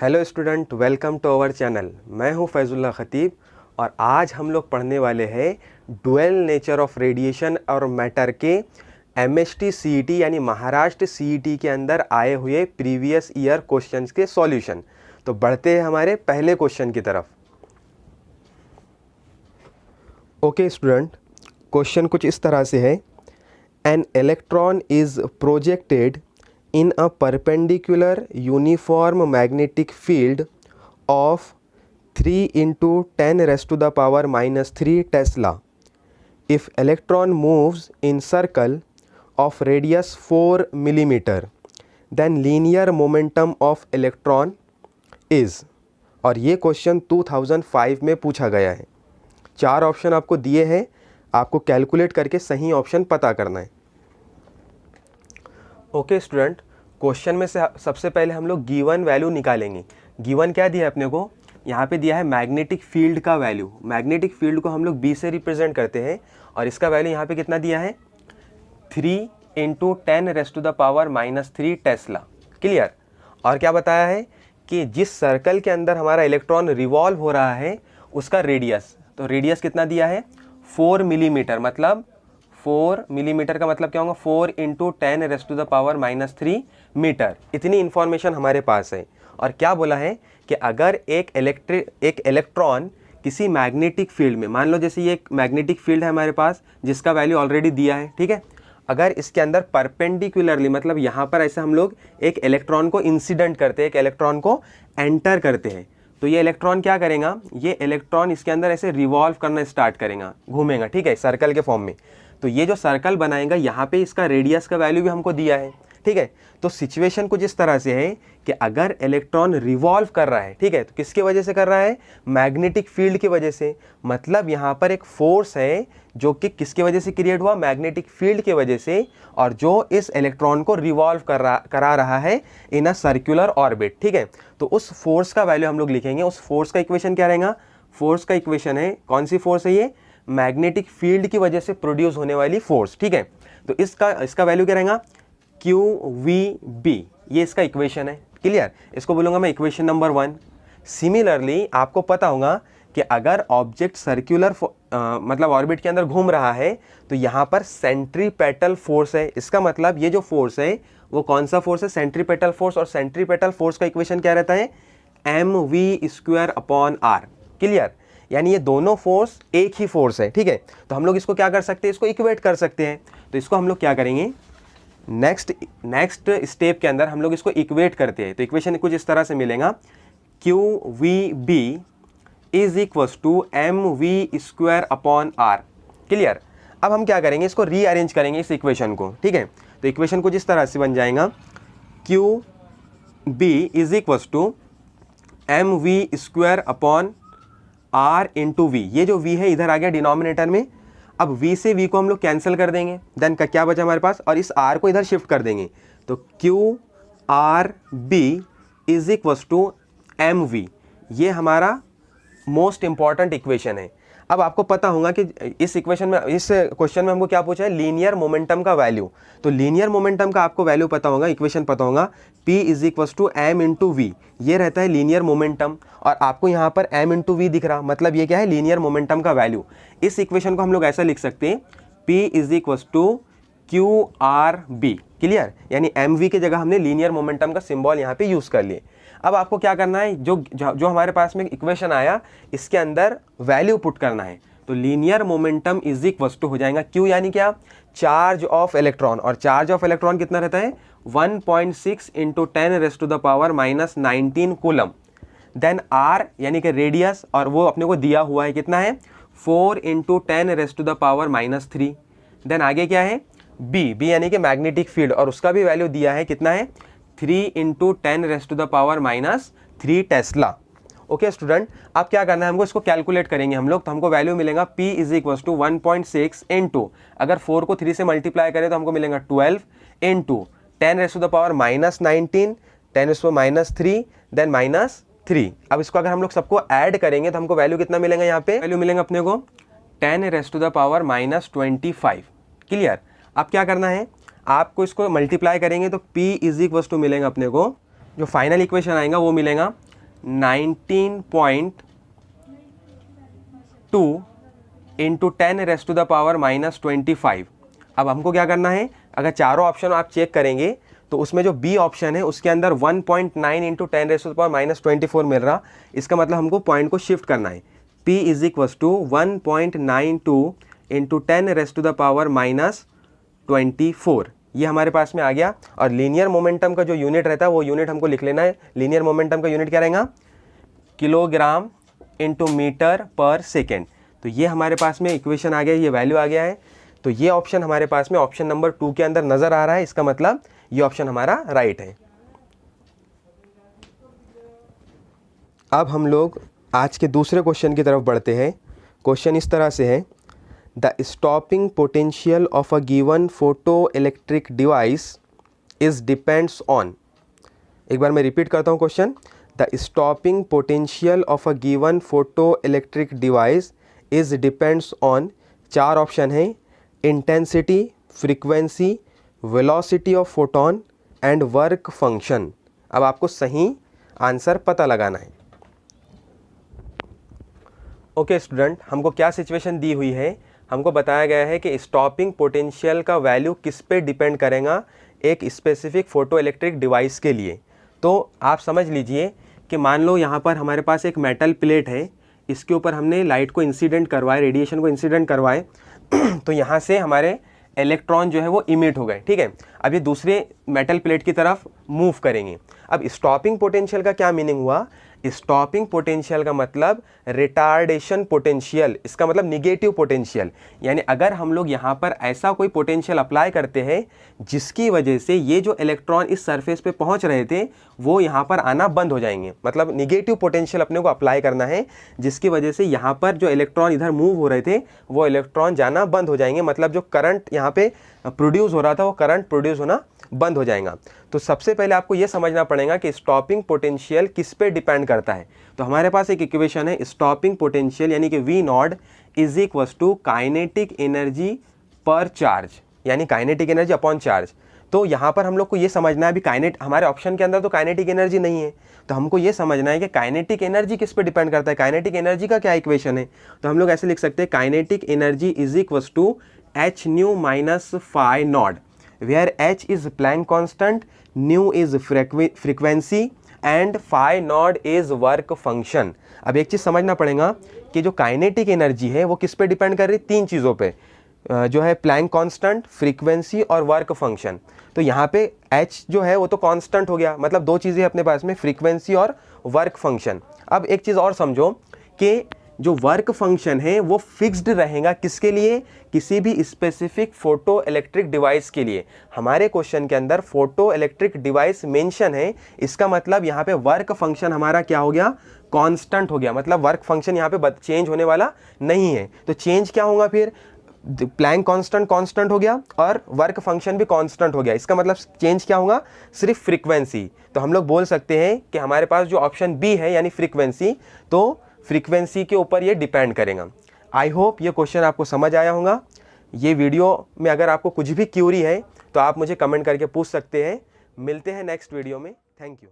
Hello student, welcome to our channel. मैं हूं फैजुल्ला खतीब और आज हम लोग पढ़ने वाले हैं डुअल नेचर ऑफ रेडिएशन और मैटर के एमएसटी सीईटी यानी महाराष्ट्र सीईटी के अंदर आए हुए प्रीवियस ईयर क्वेश्चंस के सॉल्यूशन। तो बढ़ते हैं हमारे पहले क्वेश्चन की तरफ। ओके स्टूडेंट, क्वेश्चन कुछ इस तरह से है। An electron is projected in a perpendicular uniform magnetic field of 3 into 10 raised to the power minus 3 Tesla. If electron moves in circle of radius 4 millimeter, then linear momentum of electron is। और ये question 2005 में पूछा गया है। 4 option आपको दिए हैं, आपको कैलकुलेट करके सही ऑप्शन पता करना है। ओके स्टूडेंट, क्वेश्चन में से सबसे पहले हम लोग गिवन वैल्यू निकालेंगे। गिवन क्या दिया है अपने को? यहाँ पे दिया है मैग्नेटिक फील्ड का वैल्यू। मैग्नेटिक फील्ड को हम लोग बी से रिप्रेजेंट करते हैं और इसका वैल्यू यहाँ पे कितना दिया है? 3 × 10⁻³ टेस्ला। क्लियर। और क्या बताया है कि जिस सर्कल के अंदर हमारा इलेक्ट्रॉन रिवॉल्व हो रहा है उसका रेडियस, तो रेडियस कितना दिया है? 4 मिलीमीटर। मतलब 4 मिलीमीटर का मतलब क्या होगा? 4 × 10⁻³ मीटर। इतनी इन्फॉर्मेशन हमारे पास है। और क्या बोला है कि अगर एक इलेक्ट्रॉन किसी मैग्नेटिक फील्ड में, मान लो जैसे ये एक मैग्नेटिक फील्ड है हमारे पास जिसका वैल्यू ऑलरेडी दिया है, ठीक है। अगर इसके अंदर परपेंडिकुलरली, मतलब यहाँ पर ऐसे हम लोग एक इलेक्ट्रॉन को इंसिडेंट करते हैं, एक इलेक्ट्रॉन को एंटर करते हैं, तो ये इलेक्ट्रॉन क्या करेगा? ये इलेक्ट्रॉन इसके अंदर ऐसे रिवॉल्व करना स्टार्ट करेगा, घूमेगा, ठीक है, सर्कल के फॉर्म में। तो ये जो सर्कल बनाएगा यहाँ पे इसका रेडियस का वैल्यू भी हमको दिया है, ठीक है। तो सिचुएशन कुछ इस तरह से है कि अगर इलेक्ट्रॉन रिवॉल्व कर रहा है, ठीक है, तो किसकी वजह से कर रहा है? मैग्नेटिक फील्ड की वजह से। मतलब यहाँ पर एक फोर्स है जो कि किसकी वजह से क्रिएट हुआ? मैग्नेटिक फील्ड की वजह से, और जो इस इलेक्ट्रॉन को रिवॉल्व करा रहा है इन अ सर्कुलर ऑर्बिट, ठीक है। तो उस फोर्स का वैल्यू हम लोग लिखेंगे। उस फोर्स का इक्वेशन क्या रहेगा? फोर्स का इक्वेशन है, कौन सी फोर्स है ये? मैग्नेटिक फील्ड की वजह से प्रोड्यूस होने वाली फोर्स, ठीक है। तो इसका वैल्यू क्या रहेगा? QVB, ये इसका इक्वेशन है। क्लियर। इसको बोलूँगा मैं इक्वेशन नंबर 1। सिमिलरली आपको पता होगा कि अगर ऑब्जेक्ट सर्कुलर मतलब ऑर्बिट के अंदर घूम रहा है तो यहाँ पर सेंट्रीपेटल फोर्स है। इसका मतलब ये जो फोर्स है वो कौन सा फोर्स है? Centripetal force. और सेंट्रीपेटल फोर्स का इक्वेशन क्या रहता है? mv²/r। क्लियर। यानी ये दोनों फोर्स एक ही फोर्स है, ठीक है। तो हम लोग इसको क्या कर सकते हैं? इसको इक्वेट कर सकते हैं। तो इसको हम लोग क्या करेंगे? नेक्स्ट स्टेप के अंदर हम लोग इसको इक्वेट करते हैं। तो इक्वेशन कुछ इस तरह से मिलेगा, QVB = mv²/r। क्लियर। अब हम क्या करेंगे? इसको रीअरेंज करेंगे इस इक्वेशन को, ठीक है। तो इक्वेशन कुछ इस तरह से बन जाएगा, QB = mv²/r × v। ये जो v है इधर आ गया डिनोमिनेटर में। अब v से v को हम लोग कैंसिल कर देंगे, देन का क्या बचा हमारे पास? और इस r को इधर शिफ्ट कर देंगे। तो QRB = mv। ये हमारा मोस्ट इंपॉर्टेंट इक्वेशन है। अब आपको पता होगा कि इस इक्वेशन में, इस क्वेश्चन में हमको क्या पूछा है? लीनियर मोमेंटम का वैल्यू। तो लीनियर मोमेंटम का आपको वैल्यू पता होगा, इक्वेशन पता होगा, P = m × v। ये रहता है लीनियर मोमेंटम। और आपको यहाँ पर m × v दिख रहा, मतलब ये क्या है? लीनियर मोमेंटम का वैल्यू। इस इक्वेशन को हम लोग ऐसा लिख सकते हैं, P = QRB। क्लियर। यानी mv की जगह हमने लीनियर मोमेंटम का सिंबल यहाँ पे यूज़ कर लिए। अब आपको क्या करना है? जो हमारे पास में इक्वेशन आया इसके अंदर वैल्यू पुट करना है। तो लीनियर मोमेंटम = हो जाएगा Q, यानी क्या? Charge of electron. और चार्ज ऑफ इलेक्ट्रॉन कितना रहता है? 1.6 × 10⁻⁹ कूलम। देन R यानी कि रेडियस, और वो अपने को दिया हुआ है कितना है? 4 × 10⁻⁻3। देन आगे क्या है? B यानी कि मैग्नेटिक फील्ड, और उसका भी वैल्यू दिया है कितना है? 3 × 10⁻³ टेस्ला। ओके स्टूडेंट, अब क्या करना है हमको? इसको कैलकुलेट करेंगे हम लोग। तो हमको वैल्यू मिलेगा P = 1.6 × अगर 4 को 3 से मल्टीप्लाई करें तो हमको मिलेगा 12 × 10⁻⁻19 10⁻³ देन -3। अब इसको अगर हम लोग सबको ऐड करेंगे तो हमको वैल्यू कितना मिलेगा? यहाँ पे वैल्यू मिलेगा अपने को 10⁻⁻25। क्लियर। अब क्या करना है? आपको इसको मल्टीप्लाई करेंगे तो P = मिलेगा अपने को, जो फाइनल इक्वेशन आएगा वो मिलेगा 19.2 इंटू 10⁻⁻25। अब हमको क्या करना है, अगर चारों ऑप्शन आप चेक करेंगे तो उसमें जो बी ऑप्शन है उसके अंदर 1.9 इंटू 10⁻⁻24 मिल रहा। इसका मतलब हमको पॉइंट को शिफ्ट करना है। P is equals to 1.92 into 10⁻⁻24, ये हमारे पास में आ गया। और लीनियर मोमेंटम का जो यूनिट रहता है वो यूनिट हमको लिख लेना है। लीनियर मोमेंटम का यूनिट क्या रहेगा, किलोग्राम इंटू मीटर पर सेकेंड। तो ये हमारे पास में इक्वेशन आ गया, ये वैल्यू आ गया है। तो ये ऑप्शन हमारे पास में ऑप्शन नंबर 2 के अंदर नजर आ रहा है। इसका मतलब ये ऑप्शन हमारा राइट है। अब हम लोग आज के दूसरे क्वेश्चन की तरफ बढ़ते हैं। क्वेश्चन इस तरह से है, the stopping potential of a given photo electric device is depends on. एक बार मैं रिपीट करता हूँ question. The stopping potential of a given photo electric device is depends on, चार ऑप्शन है, intensity, frequency, velocity of photon and work function. अब आपको सही answer पता लगाना है। ओके स्टूडेंट, हमको क्या सिचुएशन दी हुई है, हमको बताया गया है कि स्टॉपिंग पोटेंशियल का वैल्यू किस पे डिपेंड करेगा एक स्पेसिफिक फोटो इलेक्ट्रिक डिवाइस के लिए। तो आप समझ लीजिए कि मान लो यहाँ पर हमारे पास एक मेटल प्लेट है, इसके ऊपर हमने लाइट को इंसिडेंट करवाए, रेडिएशन को इंसिडेंट करवाए तो यहाँ से हमारे इलेक्ट्रॉन जो है वो इमिट हो गए, ठीक है। अब ये दूसरे मेटल प्लेट की तरफ मूव करेंगे। अब स्टॉपिंग पोटेंशियल का क्या मीनिंग हुआ, स्टॉपिंग पोटेंशियल का मतलब रिटार्डेशन पोटेंशियल, इसका मतलब निगेटिव पोटेंशियल। यानी अगर हम लोग यहाँ पर ऐसा कोई पोटेंशियल अप्लाई करते हैं जिसकी वजह से ये जो इलेक्ट्रॉन इस सरफेस पे पहुँच रहे थे वो यहाँ पर आना बंद हो जाएंगे। मतलब निगेटिव पोटेंशियल अपने को अप्लाई करना है जिसकी वजह से यहाँ पर जो इलेक्ट्रॉन इधर मूव हो रहे थे वो इलेक्ट्रॉन जाना बंद हो जाएंगे। मतलब जो करंट यहाँ पे प्रोड्यूस हो रहा था वो करंट प्रोड्यूस होना बंद हो जाएगा। तो सबसे पहले आपको ये समझना पड़ेगा कि स्टॉपिंग पोटेंशियल किस पे डिपेंड करता है। तो हमारे पास एक इक्वेशन है, स्टॉपिंग पोटेंशियल यानी कि V naught is equals to kinetic energy पर चार्ज, यानी काइनेटिक एनर्जी अपॉन चार्ज। तो यहाँ पर हम लोग को ये समझना है, अभी हमारे ऑप्शन के अंदर तो काइनेटिक एनर्जी नहीं है, तो हमको ये समझना है कि काइनेटिक एनर्जी किस पे डिपेंड करता है। काइनेटिक एनर्जी का क्या इक्वेशन है, तो हम लोग ऐसे लिख सकते हैं, kinetic energy is equals to h nu minus phi naught, where h is Planck constant, nu is frequency and phi not is work function। अब एक चीज़ समझना पड़ेगा कि जो काइनेटिक एनर्जी है वो किस पे डिपेंड कर रही है, तीन चीज़ों पे, जो है प्लैंक कांस्टेंट, फ्रीक्वेंसी और वर्क फंक्शन। तो यहाँ पे h जो है वो तो कांस्टेंट हो गया, मतलब दो चीज़ें अपने पास में, फ्रीक्वेंसी और वर्क फंक्शन। अब एक चीज़ और समझो कि जो वर्क फंक्शन है वो फिक्स्ड रहेगा किसके लिए, किसी भी स्पेसिफिक फोटो इलेक्ट्रिक डिवाइस के लिए। हमारे क्वेश्चन के अंदर फोटो इलेक्ट्रिक डिवाइस मेंशन है, इसका मतलब यहाँ पे वर्क फंक्शन हमारा क्या हो गया, कांस्टेंट हो गया। मतलब वर्क फंक्शन यहाँ पे चेंज होने वाला नहीं है। तो चेंज क्या होगा फिर, प्लैंक कांस्टेंट कांस्टेंट हो गया और वर्क फंक्शन भी कांस्टेंट हो गया। इसका मतलब चेंज क्या होगा, सिर्फ फ्रीक्वेंसी। तो हम लोग बोल सकते हैं कि हमारे पास जो ऑप्शन बी है यानी फ्रीक्वेंसी, तो फ्रीक्वेंसी के ऊपर ये डिपेंड करेगा। आई होप ये क्वेश्चन आपको समझ आया होगा। ये वीडियो में अगर आपको कुछ भी क्यूरी है तो आप मुझे कमेंट करके पूछ सकते हैं। मिलते हैं नेक्स्ट वीडियो में। Thank you.